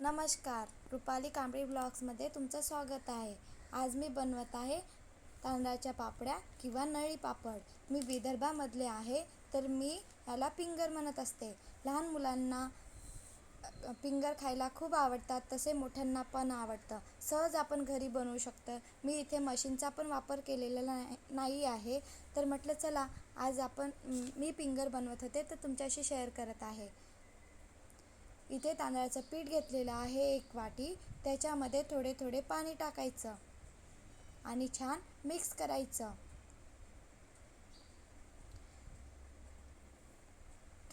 नमस्कार, रुपाली कांबळे ब्लॉग्समध्ये तुमचं स्वागत आहे. आज मी बनवत आहे तांदळाच्या पापड्या किंवा नळी पापड. मी विदर्भामधले आहे, तर मी याला पिंगर म्हणत असते. लहान मुलांना पिंगर खायला खूप आवडतात, तसे मोठ्यांना पण आवडतं. सहज आपण घरी बनवू शकतो. मी इथे मशीनचा पण वापर केलेला नाही आहे, तर म्हटलं चला आज मी पिंगर बनवत होते तर तुमच्याशी शेअर करत आहे. इथे तांदळाचं पीठ घेतलेलं आहे 1 वाटी. त्याच्यामध्ये थोडे थोडे पाणी टाकायचं आणि छान मिक्स करायचं.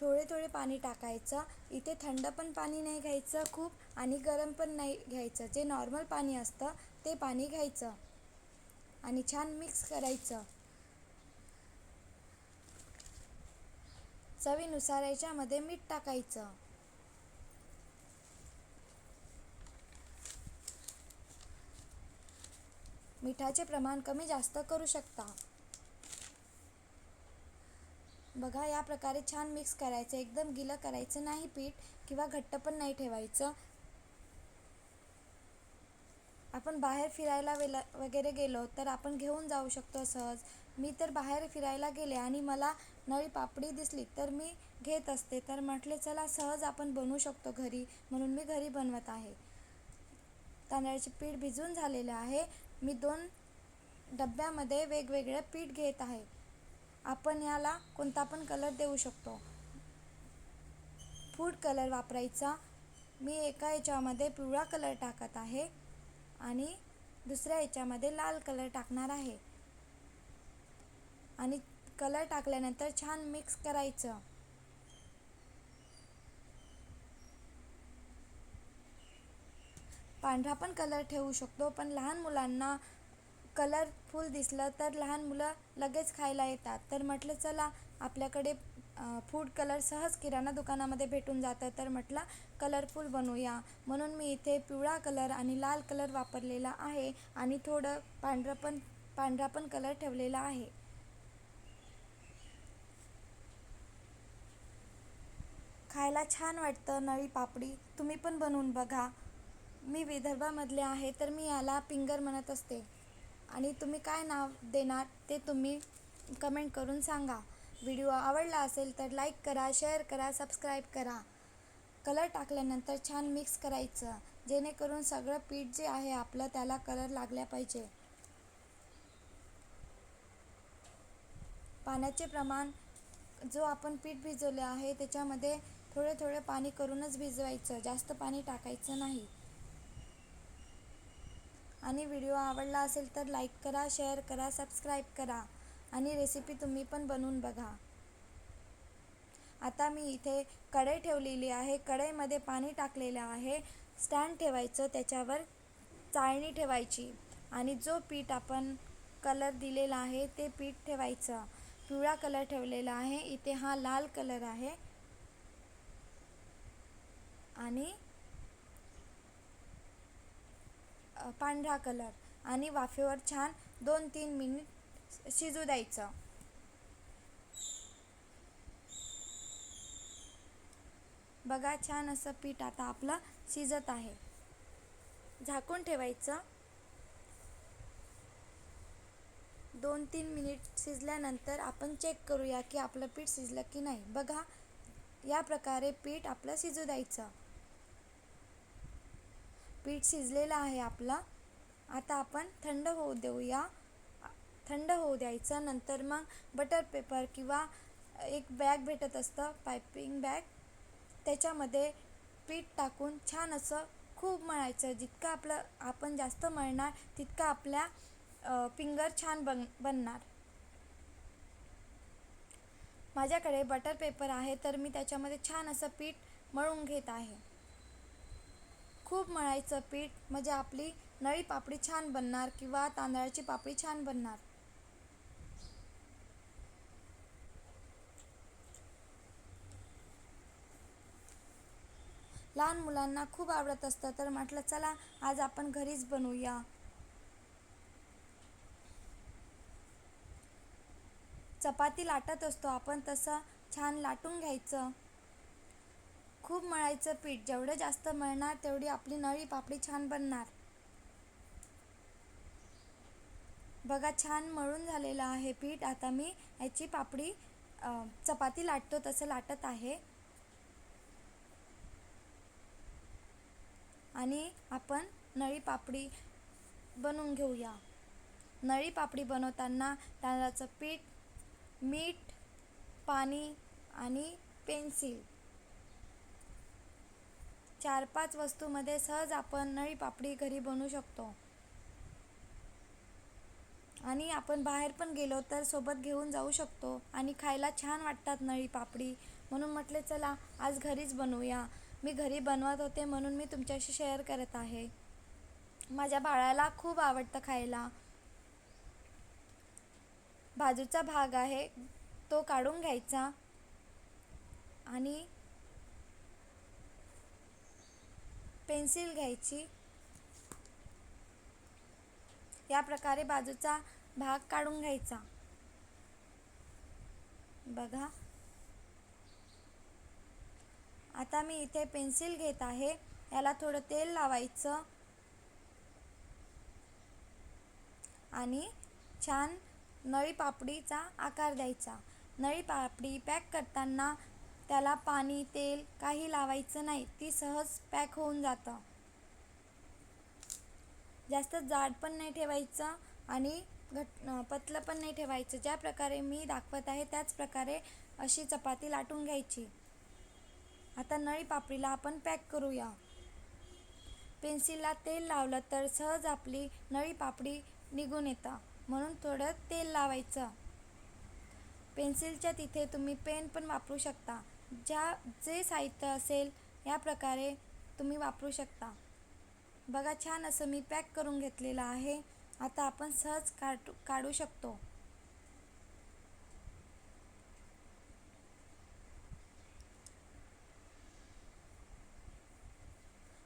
थोडे थोडे पाणी टाकायचं. इथे थंड पण पाणी नाही घ्यायचं खूप आणि गरम पण नाही घ्यायचं. जे नॉर्मल पाणी असतं ते पाणी घ्यायचं आणि छान मिक्स करायचं. चवीनुसार याच्यामध्ये मीठ टाकायचं. मिठाचे प्रमाण कमी जास्त करू शकता. बघा, या प्रकारे छान मिक्स करायचं. एकदम गिलं करायचं नाही पीठ किंवा घट्ट पण नाही ठेवायचं. आपण बाहेर फिरायला वगैरे गेलो तर आपण घेऊन जाऊ शकतो सहज. मी तर बाहेर फिरायला गेले आणि मला नळी पापडी दिसली तर मी घेत असते. तर म्हटले चला सहज आपण बनवू शकतो घरी, म्हणून मी घरी बनवत आहे. तांदळाचे पीठ भिजून झालेले आहे. मी 2 डब्यामध्ये वेगवेगळे पीठ घेत आहे. आपण याला कोणता पण कलर देऊ शकतो. फूड कलर वापरायचा. मी एका याच्यामध्ये पिवळा कलर टाकत आहे आणि दुसऱ्या याच्यामध्ये लाल कलर टाकणार आहे. आणि कलर टाकल्यानंतर छान मिक्स करायचं. पांढरा पण कलर ठेवू शकतो, पण लहान मुलांना कलरफुल दिसलं तर लहान मुलं लगेच खायला येतात. तर म्हटलं चला आपल्याकडे फूड कलर सहज किराणा दुकानामध्ये भेटून जातं, तर म्हटलं कलरफुल बनवूया. म्हणून मी इथे पिवळा कलर आणि लाल कलर वापरलेला आहे आणि थोडं पांढरा पण कलर ठेवलेला आहे. खायला छान वाटतं नळी पापडी. तुम्ही पण बनवून बघा. मी विदर्भामधले आहे, तर मी याला पिंगर म्हणत असते. आणि तुम्ही काय नाव देणार ते तुम्ही कमेंट करून सांगा. व्हिडिओ आवडला असेल तर लाईक करा, शेअर करा, सबस्क्राईब करा. कलर टाकल्यानंतर छान मिक्स करायचं, जेणेकरून सगळं पीठ जे आहे आपलं त्याला कलर लागल्या पाहिजे. पाण्याचे प्रमाण जो आपण पीठ भिजवले आहे त्याच्यामध्ये थोडे थोडे पाणी करूनच भिजवायचं, जास्त पाणी टाकायचं नाही. आणि व्हिडिओ आवडला असेल तर लाईक करा, शेअर करा, सबस्क्राईब करा आणि रेसिपी तुम्ही पण बनवून बघा. आता मी इथे कढई ठेवलेली आहे. कढईमध्ये पाणी टाकलेलं आहे. स्टँड ठेवायचं, त्याच्यावर चाळणी ठेवायची आणि जो पीठ आपण कलर दिलेला आहे ते पीठ ठेवायचं. पिवळा कलर ठेवलेला आहे. इथे हा लाल कलर आहे आणि पांढरा कलर आणि वाफेवर छान 2-3 मिनिट शिजू द्यायचं. बघा, छान असं पीठ आता आपलं शिजत आहे. झाकून ठेवायचं. 2-3 मिनिट शिजल्यानंतर आपण चेक करूया की आपलं पीठ शिजलं की नाही. बघा, या प्रकारे पीठ आपलं शिजू द्यायचं. पीठ शिजलेलं आहे आपलं. आता आपण थंड होऊ देऊया. थंड होऊ द्यायचं. नंतर मग बटर पेपर किंवा एक बॅग भेटत असतं, पायपिंग बॅग, त्याच्यामध्ये पीठ टाकून छान असं खूप मळायचं. जितकं आपण जास्त मळणार तितकं आपल्या फिंगर छान बनणार. माझ्याकडे बटर पेपर आहे, तर मी त्याच्यामध्ये छान असं पीठ मळून घेत आहे. खूप मळायचं पीठ, म्हणजे आपली नळी पापडी छान बनणार किंवा तांदळाची पापडी छान बनणार. लहान मुलांना खूप आवडत असतं, तर म्हटलं चला आज आपण घरीच बनवूया. चपाती लाटत असतो आपण, तसं छान लाटून घ्यायचं. खूप मळायचं पीठ, जेवढं जास्त मळणार तेवढी आपली नळी पापडी छान बनणार. बघा छान मळून झालेलं आहे पीठ. आता मी याची पापडी चपाती लाटतो तसं लाटत आहे. आणि आपण नळी पापडी बनवून घेऊया. नळी पापडी बनवताना तांदळाचं पीठ, मीठ, पाणी आणि पेन्सिल 4-5 वस्तूमध्ये सहज आपण नळी पापडी घरी बनवू शकतो. आणि आपण बाहेर पण गेलो तर सोबत घेऊन जाऊ शकतो आणि खायला छान वाटतात नळी पापडी. म्हणून म्हटले चला आज घरीच बनवूया. मी घरी बनवत होते म्हणून मी तुमच्याशी शेअर करत आहे. माझ्या बाळाला खूप आवडतं खायला. बाजूचा भाग आहे तो काढून घ्यायचा आणि पेन्सिल घ्यायची. या प्रकारे बाजूचा भाग काढून घ्यायचा. बघा आता मी इथे पेन्सिल घेत आहे. याला थोडं तेल लावायचं आणि छान नळी पापडीचा आकार द्यायचा. नळी पापडी पॅक करताना त्याला पाणी तेल काही लावायचं नाही, ती सहज पॅक होऊन जातं. जास्त जाड पण नाही ठेवायचं आणि पतलं पण नाही ठेवायचं. ज्या प्रकारे मी दाखवत आहे त्याच प्रकारे अशी चपाती लाटून घ्यायची. आता नळी पापडीला आपण पॅक करूया. पेन्सिलला तेल लावलं तर सहज आपली नळी पापडी निघून येतं, म्हणून थोडं तेल लावायचं. पेन्सिलच्या तिथे तुम्ही पेन पण वापरू शकता. जे साहित्य असेल या प्रकारे तुम्ही वापरू शकता. बघा छान असं मी पॅक करून घेतलेलं आहे. आता आपण सहज काढू शकतो.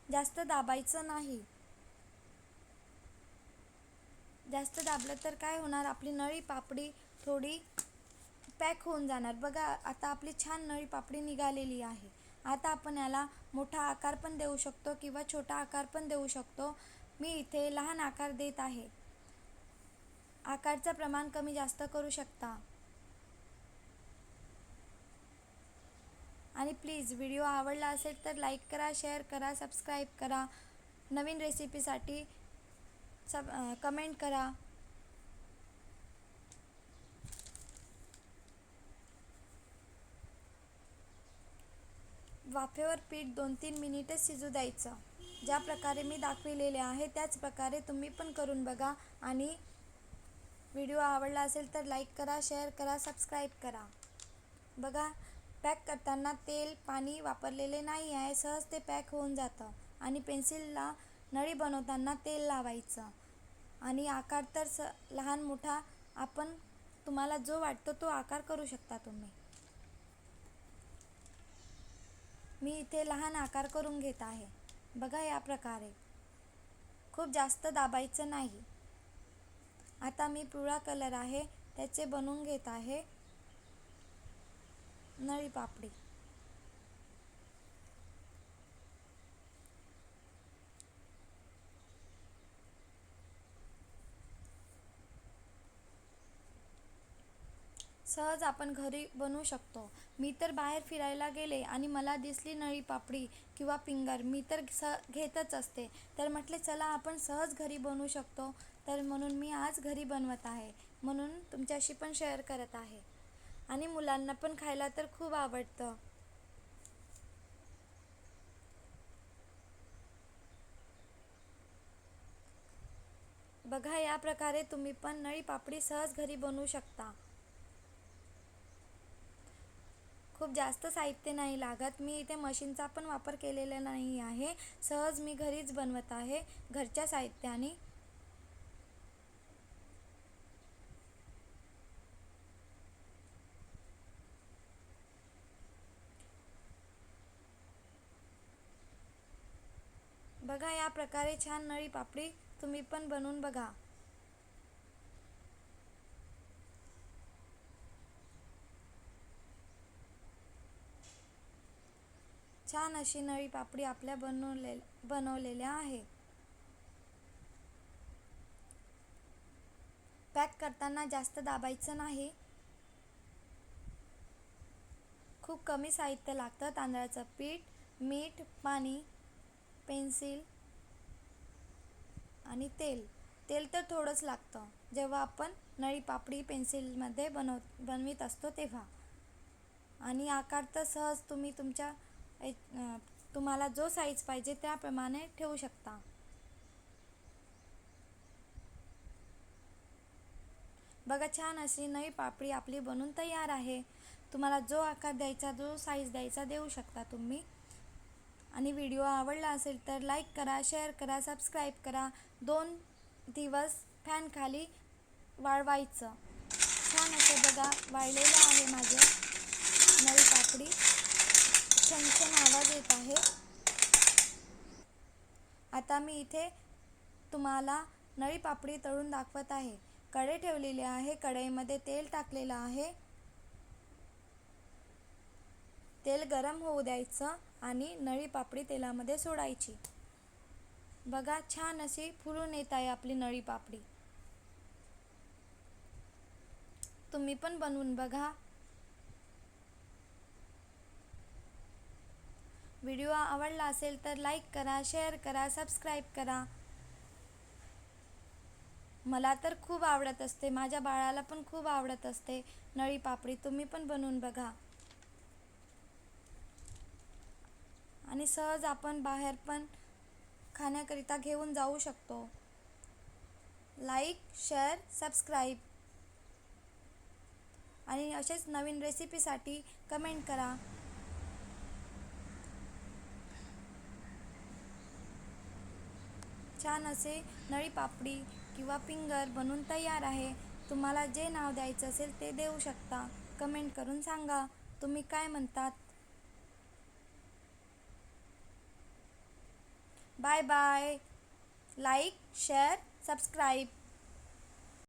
जास्त दाबायचं नाही. जास्त दाबलं तर काय होणार, आपली नळी पापडी थोडी पॅक होऊन जाणार. बघा आता आपली छान नळी पापडी निघालेली आहे. आता आपण याला मोठा आकार पण देऊ शकतो किंवा छोटा आकार पण देऊ शकतो. मी इथे लहान आकार देत आहे. आकारचं प्रमाण कमी जास्त करू शकता. आणि प्लीज व्हिडिओ आवडला असेल तर लाईक करा, शेअर करा, सबस्क्राईब करा. नवीन रेसिपीसाठी कमेंट करा. वाफेवर पीठ 2-3 मिनिटच शिजू द्यायचं. ज्या प्रकारे मी दाखविलेले आहे त्याच प्रकारे तुम्ही पण करून बघा. आणि व्हिडिओ आवडला असेल तर लाईक करा, शेअर करा, सबस्क्राईब करा. बघा पॅक करताना तेल पाणी वापरलेले नाही आहे, सहज ते पॅक होऊन जातं. आणि पेन्सिलला नळी बनवताना तेल लावायचं. आणि आकार तर लहान मोठा आपण तुम्हाला जो वाटतो तो आकार करू शकता तुम्ही. मी इथे लहान आकार करून घेत आहे. बघा या प्रकारे खूप जास्त दाबायचं नाही. आता मी पिवळा कलर आहे त्याचे बनवून घेत आहे नळी पापडी. सहज आपण घरी बनवू शकतो. मी तर बाहेर फिरायला गेले आणि मला दिसली नळी पापडी किंवा फिंगर, मी तर घेतच असते. तर म्हटले चला आपण सहज घरी बनवू शकतो, तर म्हणून मी आज घरी बनवत आहे. म्हणून तुमच्याशी पण शेअर करत आहे. आणि मुलांना पण खायला तर खूप आवडतं. बघा या प्रकारे तुम्ही पण नळी पापडी सहज घरी बनवू शकता. खूप जास्त साहित्य नाही लागत. मी इथे मशीनचा पण वापर केलेला नाही आहे. सहज मी घरीच बनवत आहे घरच्या साहित्याने. बघा या प्रकारे छान नळी पापडी तुम्ही पण बनवून बघा. छान छान अशी नळी पापडी आपल्या बनवलेल्या आहे. पॅक करताना जास्त दाबायचं नाही. खूप कमी साहित्य लागतं. तांदळाचं पीठ, मीठ, पाणी, पेन्सिल आणि तेल. तेल तर थोडंच लागतं जेव्हा आपण नळी पापडी पेन्सिलमध्ये बनवित असतो तेव्हा. आणि आकार तर सहज तुम्ही तुम्हाला जो साईज पाहिजे त्याप्रमाणे ठेवू शकता. बघा, छान अशी नळी पापडी आपली बनून तयार आहे. तुम्हाला जो आकार द्यायचा, जो साईज द्यायचा देऊ शकता तुम्ही. आणि व्हिडिओ आवडला असेल तर लाईक करा, शेअर करा, सबस्क्राईब करा. 2 दिवस फॅन खाली वाळवायचं. छान असं बघा वाळलेलं आहे माझं नळी पापडी. छान आवाज येत आहे. आता मी इथे तुम्हाला नळी पापडी तळून दाखवत आहे. कढई ठेवलेली आहे. कढईमध्ये तेल टाकलेलं आहे. तेल गरम होऊ द्यायचं आणि नळी पापडी तेलामध्ये सोडायची. बघा, छान अशी फुलून येत आहे आपली नळी पापडी. तुम्ही पण बनवून बघा. व्हिडिओ आवडला असेल तर लाईक करा, शेअर करा, सबस्क्राईब करा. मला तर खूप आवडत असते, माझ्या बाळाला पण खूप आवडत असते नळी पापडी. तुम्ही पण बनवून बघा. आणि सहज आपण बाहेर पण खाण्याकरिता घेऊन जाऊ शकतो. लाईक, शेअर, सबस्क्राईब आणि असेच नवीन रेसिपीसाठी कमेंट करा. छान असे नळी पापडी किंवा फिंगर बनून तयार आहे. तुम्हाला जे नाव द्यायचं असेल ते देऊ शकता. कमेंट करून सांगा तुम्ही काय म्हणतात. Bye bye. Like, share, subscribe.